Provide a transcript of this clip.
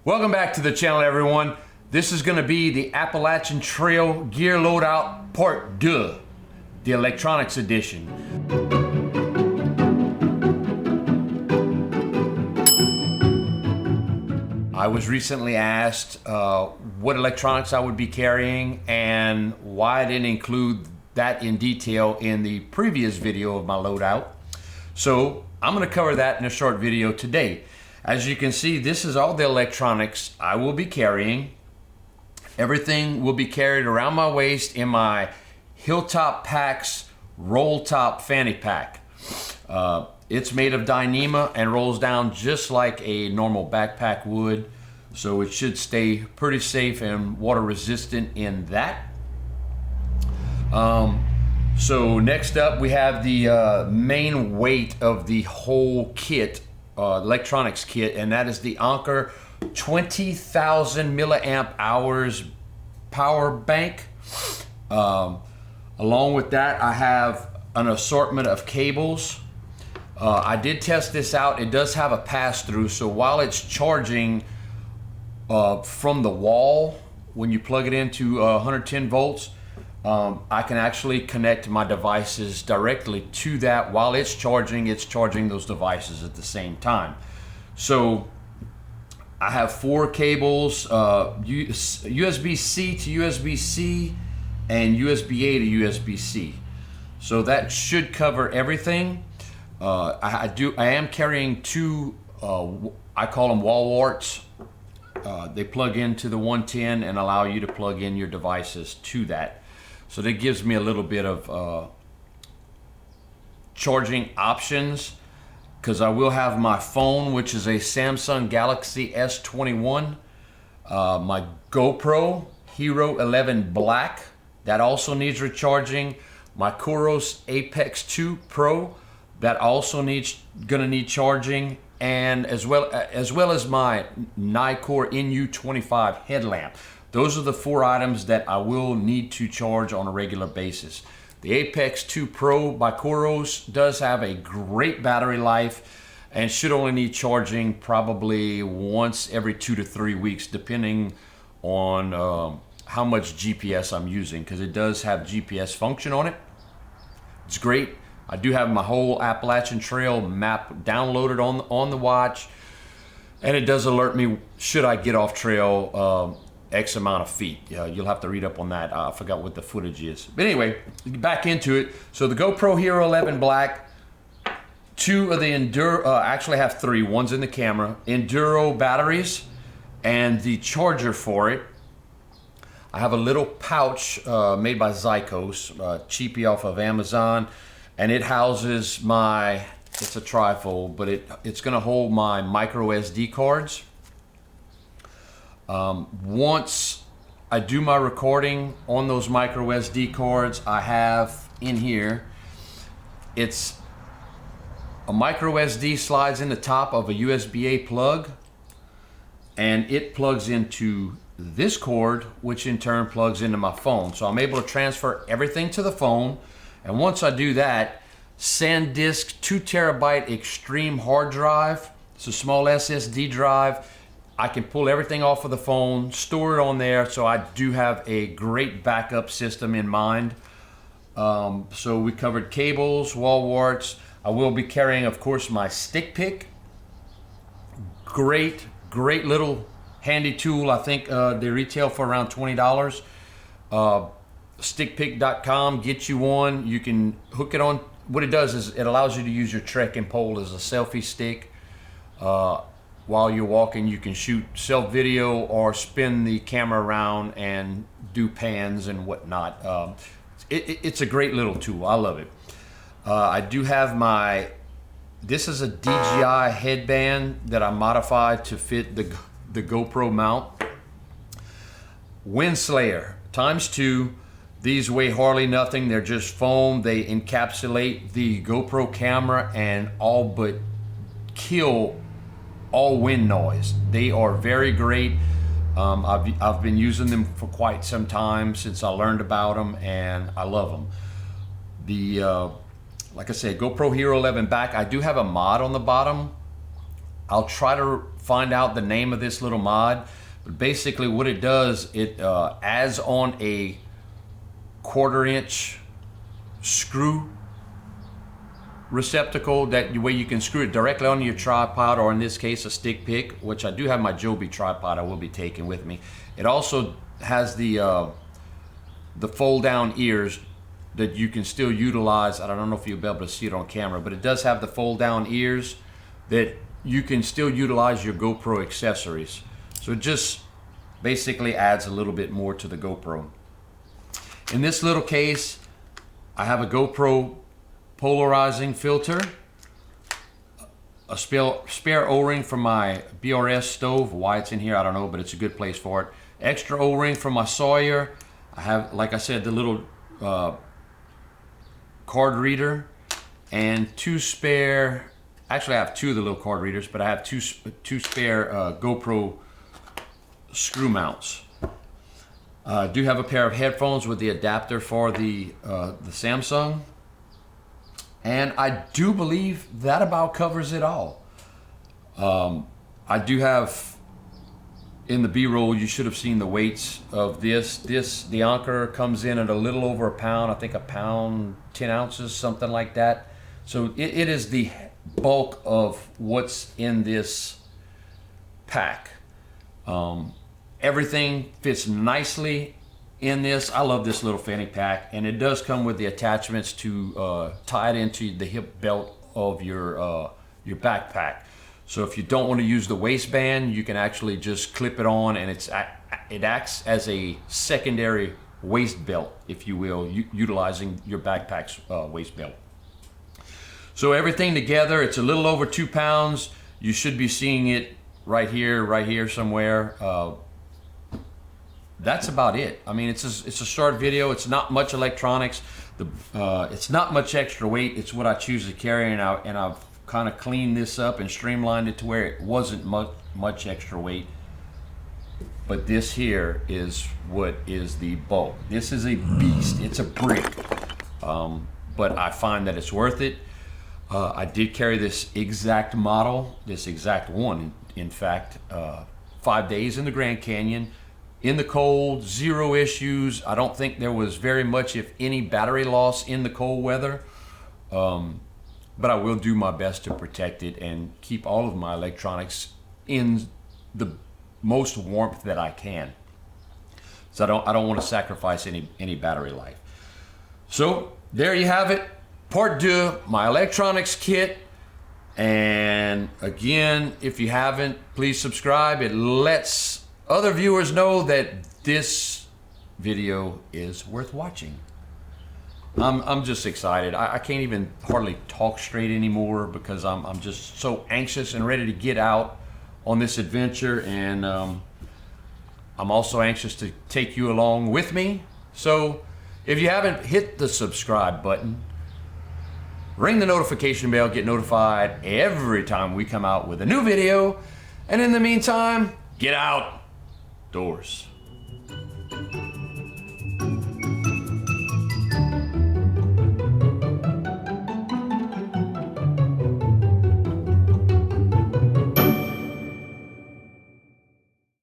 Welcome back to the channel, everyone. This is going to be the Appalachian Trail Gear Loadout Part Deux, the electronics edition. I was recently asked what electronics I would be carrying and why I didn't include that in detail in the previous video of my loadout. So I'm going to cover that in a short video today. As you can see, this is all the electronics I will be carrying. Everything will be carried around my waist in my Hilltop Packs Rolltop Fanny Pack. It's made of Dyneema and rolls down just like a normal backpack would, so it should stay pretty safe and water resistant in that. So next up we have the main weight of the whole kit, electronics kit, and that is the Anker 20,000 milliamp hours power bank. Along with that, I have an assortment of cables. I did test this out. It does have a pass-through, so while it's charging from the wall, when you plug it into 110 volts, I can actually connect my devices directly to that. While it's charging those devices at the same time. So I have 4 cables, USB-C to USB-C and USB-A to USB-C. So that should cover everything. I am carrying 2, I call them wall warts. They plug into the 110 and allow you to plug in your devices to that. So that gives me a little bit of charging options, because I will have my phone, which is a Samsung Galaxy S21, my GoPro Hero 11 Black, that also needs recharging, my Coros Apex 2 Pro, that also gonna need charging, and as well as my Nikkor NU25 headlamp. Those are the 4 items that I will need to charge on a regular basis. The Apex 2 Pro by Coros does have a great battery life and should only need charging probably once every 2 to 3 weeks, depending on how much GPS I'm using, because it does have GPS function on it. It's great. I do have my whole Appalachian Trail map downloaded on the watch, and it does alert me should I get off trail X amount of feet. You'll have to read up on that. I forgot what the footage is. But anyway, back into it. So the GoPro Hero 11 Black, 2 of the Enduro, actually I have 3, one's in the camera, Enduro batteries, and the charger for it. I have a little pouch made by Zykos, cheapie off of Amazon, and it houses my, it's a trifold, but it's gonna hold my micro SD cards. Once I do my recording on those micro SD cards, I have in here, it's a micro SD slides in the top of a USB-A plug, and it plugs into this cord, which in turn plugs into my phone. So I'm able to transfer everything to the phone, and once I do that, Sandisk 2 terabyte extreme hard drive, it's a small SSD drive. I can pull everything off of the phone, store it on there, so I do have a great backup system in mind. So we covered cables, wall warts. I will be carrying, of course, my stick pick. Great little handy tool. I think they retail for around $20. Stickpick.com, get you one. You can hook it on. What it does is it allows you to use your trekking pole as a selfie stick. While you're walking, you can shoot self video or spin the camera around and do pans and whatnot. It's a great little tool. I love it. I do have this is a DJI headband that I modified to fit the GoPro mount. Windslayer ×2. These weigh hardly nothing. They're just foam. They encapsulate the GoPro camera and all but kill all wind noise. They are very great. I've been using them for quite some time since I learned about them, and I love them. Like I said, GoPro Hero 11 back. I do have a mod on the bottom. I'll try to find out the name of this little mod, but basically what it does, it adds on a 1/4 inch screw receptacle that way you can screw it directly onto your tripod, or in this case a stick pick, which I do have my Joby tripod I will be taking with me. It also has the fold down ears that you can still utilize. I don't know if you'll be able to see it on camera, but it does have the fold down ears that you can still utilize your GoPro accessories. So it just basically adds a little bit more to the GoPro. In this little case, I have a GoPro polarizing filter, a spare O-ring from my BRS stove. Why it's in here, I don't know, but it's a good place for it. Extra O-ring from my Sawyer. I have, like I said, the little card reader and 2 spare, actually I have 2 of the little card readers, but I have two spare GoPro screw mounts. I do have a pair of headphones with the adapter for the Samsung. And I do believe that about covers it all. I do have, in the B-roll, you should have seen the weights of this. The Anker comes in at a little over a pound, I think 1 pound, 10 ounces, something like that. So it is the bulk of what's in this pack. Everything fits nicely in this. I love this little fanny pack, and it does come with the attachments to tie it into the hip belt of your backpack. So if you don't want to use the waistband, you can actually just clip it on, and it acts as a secondary waist belt, if you will, utilizing your backpack's waist belt. So everything together, it's a little over 2 pounds. You should be seeing it right here somewhere. That's about it. I mean, it's a short video. It's not much electronics. It's not much extra weight. It's what I choose to carry, and I've kind of cleaned this up and streamlined it to where it wasn't much extra weight. But this here is what is the bulk. This is a beast. It's a brick. But I find that it's worth it. I did carry this exact model, this exact one, in fact, 5 days in the Grand Canyon. In the cold, 0 issues. I don't think there was very much, if any, battery loss in the cold weather. But I will do my best to protect it and keep all of my electronics in the most warmth that I can. So I don't want to sacrifice any battery life. So there you have it. Part 2, my electronics kit. And again, if you haven't, please subscribe. It lets other viewers know that this video is worth watching. I'm just excited. I can't even hardly talk straight anymore because I'm just so anxious and ready to get out on this adventure, and I'm also anxious to take you along with me. So if you haven't hit the subscribe button, ring the notification bell, get notified every time we come out with a new video, and in the meantime, get out doors.